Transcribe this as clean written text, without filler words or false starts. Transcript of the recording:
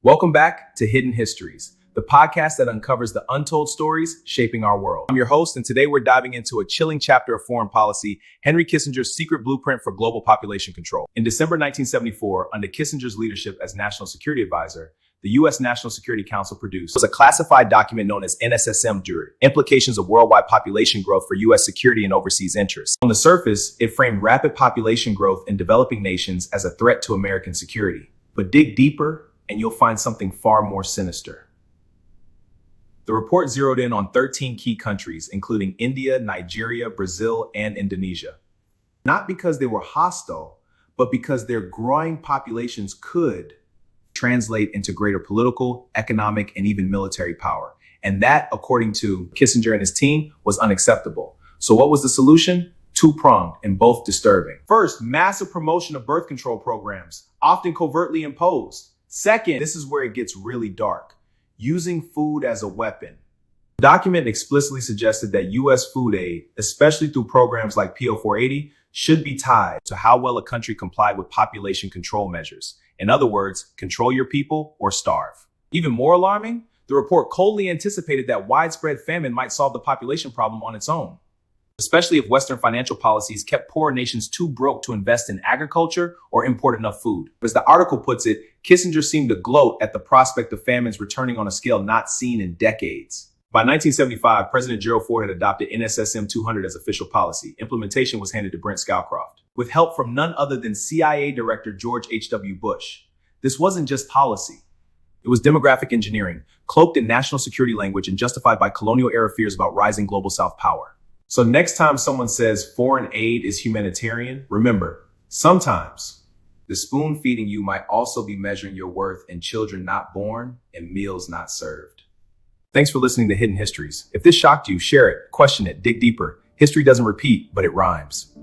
Welcome back to Hidden Histories, the podcast that uncovers the untold stories shaping our world. I'm your host, and today we're diving into a chilling chapter of foreign policy, Henry Kissinger's secret blueprint for global population control. In December 1974, under Kissinger's leadership as National Security Advisor, the U.S. National Security Council produced a classified document known as NSSM, Implications of Worldwide Population Growth for U.S. Security and Overseas Interests. On the surface, it framed rapid population growth in developing nations as a threat to American security. But dig deeper, and you'll find something far more sinister. The report zeroed in on 13 key countries, including India, Nigeria, Brazil, and Indonesia. Not because they were hostile, but because their growing populations could translate into greater political, economic, and even military power. And that, according to Kissinger and his team, was unacceptable. So what was the solution? Two-pronged and both disturbing. First, massive promotion of birth control programs, often covertly imposed. Second, this is where it gets really dark, using food as a weapon. The document explicitly suggested that U.S. food aid, especially through programs like PO 480, should be tied to how well a country complied with population control measures. In other words, control your people or starve. Even more alarming, the report coldly anticipated that widespread famine might solve the population problem on its own, especially if Western financial policies kept poorer nations too broke to invest in agriculture or import enough food. As the article puts it, Kissinger seemed to gloat at the prospect of famines returning on a scale not seen in decades. By 1975, President Gerald Ford had adopted NSSM 200 as official policy. Implementation was handed to Brent Scowcroft, with help from none other than CIA Director George H.W. Bush. This wasn't just policy. It was demographic engineering, cloaked in national security language and justified by colonial-era fears about rising global South power. So next time someone says foreign aid is humanitarian, remember, sometimes the spoon feeding you might also be measuring your worth in children not born and meals not served. Thanks for listening to Hidden Histories. If this shocked you, share it, question it, dig deeper. History doesn't repeat, but it rhymes.